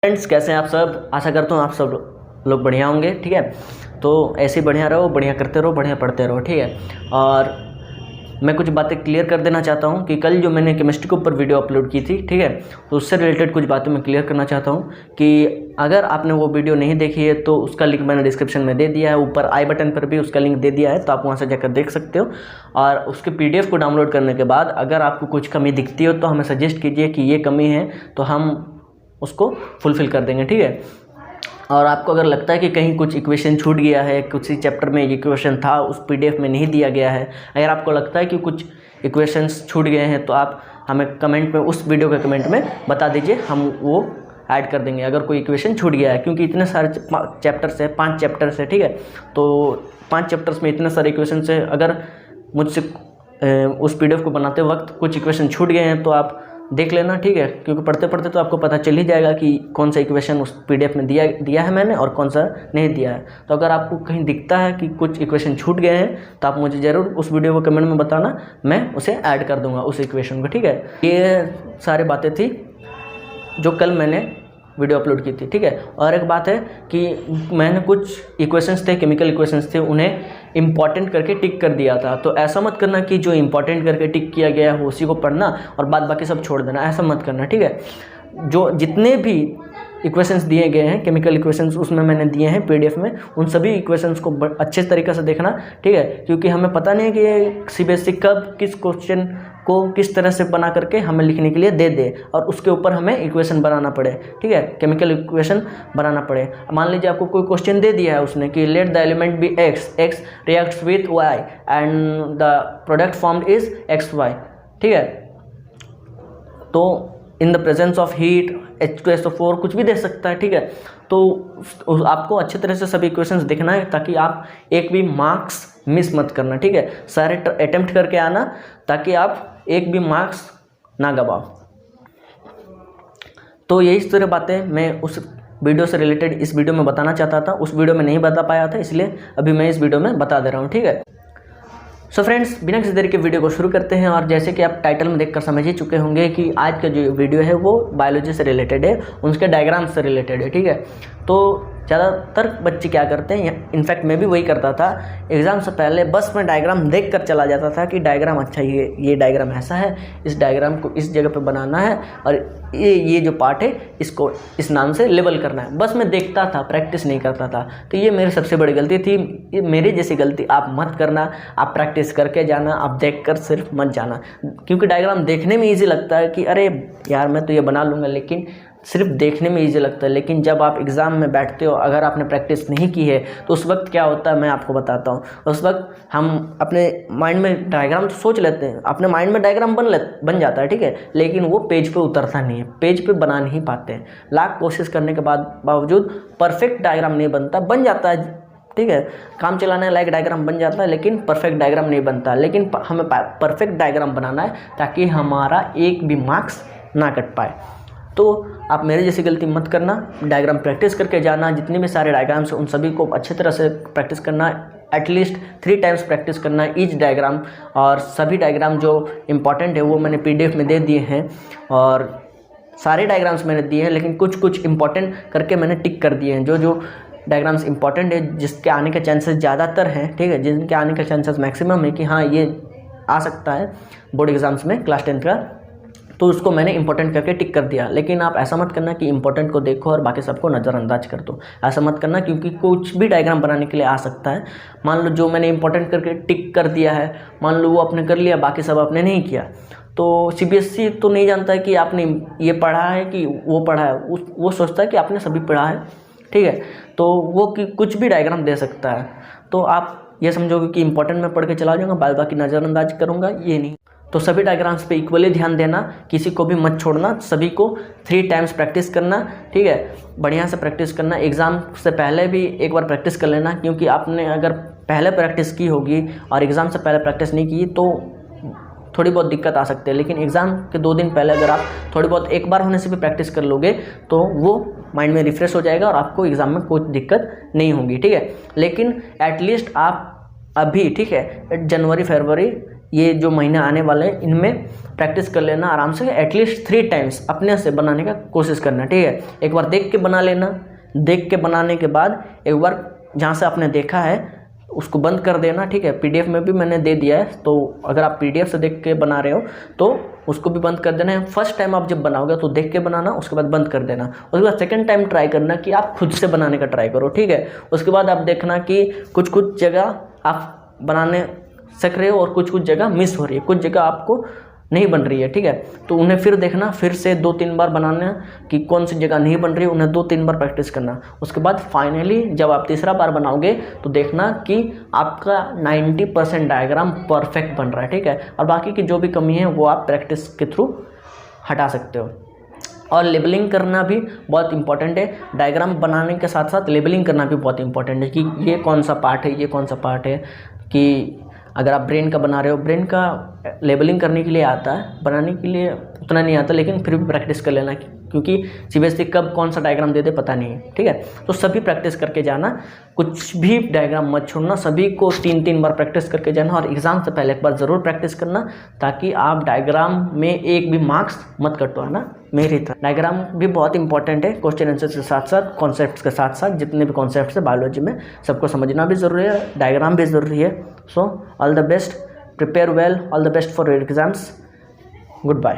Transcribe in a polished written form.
Friends, कैसे हैं आप सब। आशा करता हूँ आप सब लोग बढ़िया होंगे। ठीक है, तो ऐसे ही बढ़िया रहो, बढ़िया करते रहो, बढ़िया पढ़ते रहो। ठीक है, और मैं कुछ बातें क्लियर कर देना चाहता हूँ कि कल जो मैंने केमिस्ट्री के ऊपर वीडियो अपलोड की थी, ठीक है, तो उससे रिलेटेड कुछ बातें मैं क्लियर करना चाहता हूँ कि अगर आपने वो वीडियो नहीं देखी है तो उसका लिंक मैंने डिस्क्रिप्शन में दे दिया है, ऊपर आई बटन पर भी उसका लिंक दे दिया है, तो आप वहाँ से जाकर देख सकते हो। और उसके PDF को डाउनलोड करने के बाद अगर आपको कुछ कमी दिखती हो तो हमें सजेस्ट कीजिए कि ये कमी है, तो हम उसको फुलफ़िल कर देंगे। ठीक है, और आपको अगर लगता है कि कहीं कुछ इक्वेशन छूट गया है, कुछ चैप्टर में इक्वेशन था उस PDF में नहीं दिया गया है, अगर आपको लगता है कि कुछ इक्वेशंस छूट गए हैं तो आप हमें कमेंट में, उस वीडियो के कमेंट में बता दीजिए, हम वो ऐड कर देंगे अगर कोई इक्वेशन छूट गया है। क्योंकि इतने सारे चैप्टर्स है, 5 चैप्टर्स है। ठीक है, तो 5 चैप्टर्स में इतने सारे इक्वेशन है, अगर मुझसे उस PDF को बनाते वक्त कुछ इक्वेशन छूट गए हैं तो आप देख लेना। ठीक है, क्योंकि पढ़ते पढ़ते तो आपको पता चल ही जाएगा कि कौन सा इक्वेशन उस PDF में दिया है मैंने और कौन सा नहीं दिया है। तो अगर आपको कहीं दिखता है कि कुछ इक्वेशन छूट गए हैं तो आप मुझे ज़रूर उस वीडियो को कमेंट में बताना, मैं उसे ऐड कर दूंगा उस इक्वेशन को। ठीक है, ये सारी बातें थी जो कल मैंने वीडियो अपलोड की थी। ठीक है, और एक बात है कि मैंने कुछ इक्वेशंस थे, केमिकल इक्वेशंस थे, उन्हें इंपॉर्टेंट करके टिक कर दिया था। तो ऐसा मत करना कि जो इंपॉर्टेंट करके टिक किया गया है उसी को पढ़ना और बाद बाकी सब छोड़ देना, ऐसा मत करना। ठीक है, जो जितने भी इक्वेशंस दिए गए हैं, केमिकल इक्वेशंस, उसमें मैंने दिए हैं PDF में, उन सभी इक्वेशंस को अच्छे तरीके से देखना। ठीक है, क्योंकि हमें पता नहीं है कि ये CBSE कब किस क्वेश्चन को किस तरह से बना करके हमें लिखने के लिए दे दे और उसके ऊपर हमें इक्वेशन बनाना पड़े। ठीक है, केमिकल इक्वेशन बनाना पड़े। मान लीजिए आपको कोई क्वेश्चन दे दिया है उसने कि let the element be x reacts with y and the product formed is xy। ठीक है, तो in the presence of heat H2SO4 कुछ भी दे सकता है। ठीक है, तो आपको अच्छे तरह से सभी इक्वेशंस देखना है ताकि आप एक भी मार्क्स मिस मत करना। ठीक है, सारे अटेम्प्ट करके आना ताकि आप एक भी मार्क्स ना गवाओ। तो यही सारी बातें मैं उस वीडियो से रिलेटेड इस वीडियो में बताना चाहता था, उस वीडियो में नहीं बता पाया था, इसलिए अभी मैं इस वीडियो में बता दे रहा हूँ। ठीक है, सो फ्रेंड्स, बिना किसी देरी के वीडियो को शुरू करते हैं। और जैसे कि आप टाइटल में देखकर समझ ही चुके होंगे कि आज का जो वीडियो है वो बायोलॉजी से रिलेटेड है, उनके डायग्राम से रिलेटेड है। ठीक है, तो ज़्यादातर बच्चे क्या करते हैं, इनफैक्ट मैं भी वही करता था, एग्ज़ाम से पहले बस मैं डायग्राम देख कर चला जाता था कि डायग्राम अच्छा, ये डायग्राम ऐसा है, इस डायग्राम को इस जगह पे बनाना है और ये जो पार्ट है इसको इस नाम से लेबल करना है। बस मैं देखता था, प्रैक्टिस नहीं करता था। तो ये मेरी सबसे बड़ी गलती थी। मेरी जैसी गलती आप मत करना, आप प्रैक्टिस करके जाना, आप देख कर सिर्फ मत जाना। क्योंकि डायग्राम देखने में ईजी लगता है कि अरे यार मैं तो ये बना लूँगा, लेकिन सिर्फ देखने में ईजी लगता है, लेकिन जब आप एग्ज़ाम में बैठते हो, अगर आपने प्रैक्टिस नहीं की है तो उस वक्त क्या होता है मैं आपको बताता हूँ। उस वक्त हम अपने माइंड में डायग्राम तो सोच लेते हैं, अपने माइंड में डायग्राम बन जाता है। ठीक है, लेकिन वो पेज पे उतरता नहीं है, पेज पे बना नहीं पाते हैं। लाख कोशिश करने के बावजूद परफेक्ट डायग्राम नहीं बनता, बन जाता है। ठीक है, काम चलाने लायक डायग्राम बन जाता है, लेकिन परफेक्ट डायग्राम नहीं बनता। लेकिन हमें परफेक्ट डायग्राम बनाना है ताकि हमारा एक भी मार्क्स ना कट पाए। तो आप मेरे जैसी गलती मत करना, डायग्राम प्रैक्टिस करके जाना, जितने भी सारे डायग्राम्स हैं उन सभी को अच्छे तरह से प्रैक्टिस करना, एटलीस्ट 3 टाइम्स प्रैक्टिस करना ईच डायग्राम। और सभी डायग्राम जो इम्पॉर्टेंट है वो मैंने PDF में दे दिए हैं और सारे डायग्राम्स मैंने दिए हैं, लेकिन कुछ कुछ इंपॉर्टेंट करके मैंने टिक कर दिए हैं। जो डायग्राम्स इंपॉर्टेंट है, जिसके आने के चांसेस ज़्यादातर हैं, ठीक है, जिनके आने के चांसेस मैक्सिमम है कि हाँ ये आ सकता है बोर्ड एग्जाम्स में क्लास 10th का, तो उसको मैंने इंपॉर्टेंट करके टिक कर दिया। लेकिन आप ऐसा मत करना कि इंपॉर्टेंट को देखो और बाकी सबको नज़रअंदाज कर दो, ऐसा मत करना, क्योंकि कुछ भी डायग्राम बनाने के लिए आ सकता है। मान लो जो मैंने इंपॉर्टेंट करके टिक कर दिया है, मान लो वो आपने कर लिया, बाकी सब आपने नहीं किया, तो CBSE तो नहीं जानता है कि आपने ये पढ़ा है कि वो पढ़ा है, वो सोचता है कि आपने सभी पढ़ा है। ठीक है, तो वो कुछ भी डायग्राम दे सकता है। तो आप ये समझोगे कि इंपॉर्टेंट मैं पढ़ के चला जाऊँगा, बाद बाकी नज़रअंदाज करूँगा, ये नहीं। तो सभी डायग्राम्स पे इक्वली ध्यान देना, किसी को भी मत छोड़ना, सभी को 3 टाइम्स प्रैक्टिस करना। ठीक है, बढ़िया से प्रैक्टिस करना, एग्ज़ाम से पहले भी एक बार प्रैक्टिस कर लेना, क्योंकि आपने अगर पहले प्रैक्टिस की होगी और एग्ज़ाम से पहले प्रैक्टिस नहीं की तो थोड़ी बहुत दिक्कत आ सकती है। लेकिन एग्ज़ाम के 2 दिन पहले अगर आप थोड़ी बहुत एक बार होने से भी प्रैक्टिस कर लोगे तो वो माइंड में रिफ्रेश हो जाएगा और आपको एग्ज़ाम में कोई दिक्कत नहीं होगी। ठीक है, लेकिन एटलीस्ट आप अभी, ठीक है, जनवरी फरवरी ये जो महीने आने वाले हैं इनमें प्रैक्टिस कर लेना आराम से, एटलीस्ट 3 टाइम्स अपने से बनाने का कोशिश करना, ठीक है। एक बार देख के बना लेना, देख के बनाने के बाद एक बार जहाँ से आपने देखा है उसको बंद कर देना, ठीक है। पीडीएफ में भी मैंने दे दिया है, तो अगर आप पीडीएफ से देख के बना रहे हो तो उसको भी बंद कर देना है। फर्स्ट टाइम आप जब बनाओगे तो देख के बनाना, उसके बाद बंद कर देना। उसके बाद सेकंड टाइम ट्राई करना कि आप खुद से बनाने का ट्राई करो, ठीक है। उसके बाद आप देखना कि कुछ कुछ जगह आप बनाने सीख रहे हो और कुछ कुछ जगह मिस हो रही है, कुछ जगह आपको नहीं बन रही है, ठीक है। तो उन्हें फिर देखना, फिर से 2-3 बार बनाना कि कौन सी जगह नहीं बन रही है, उन्हें 2-3 बार प्रैक्टिस करना। उसके बाद फाइनली जब आप तीसरा बार बनाओगे तो देखना कि आपका 90% डायग्राम परफेक्ट बन रहा है, ठीक है। और बाकी की जो भी कमी है वो आप प्रैक्टिस के थ्रू हटा सकते हो। और लेबलिंग करना भी बहुत इंपॉर्टेंट है, डायग्राम बनाने के साथ साथ लेबलिंग करना भी बहुत इंपॉर्टेंट है कि ये कौन सा पार्ट है, ये कौन सा पार्ट है। कि अगर आप ब्रेन का बना रहे हो, ब्रेन का लेबलिंग करने के लिए आता है, बनाने के लिए उतना नहीं आता, लेकिन फिर भी प्रैक्टिस कर लेना, क्योंकि सीबीएसई कब कौन सा डायग्राम दे दे पता नहीं है, ठीक है। तो सभी प्रैक्टिस करके जाना, कुछ भी डायग्राम मत छोड़ना, सभी को 3-3 बार प्रैक्टिस करके जाना। और एग्ज़ाम से पहले एक बार ज़रूर प्रैक्टिस करना, ताकि आप डायग्राम में एक भी मार्क्स मत कटवाना मेरी तरह। डायग्राम भी बहुत इंपॉर्टेंट है, क्वेश्चन आंसर के साथ साथ, कॉन्सेप्ट्स के साथ साथ, जितने भी कॉन्सेप्ट्स है बायोलॉजी में सबको समझना भी ज़रूरी है, डायग्राम भी ज़रूरी है। So all the best, prepare well, all the best for your exams, good bye.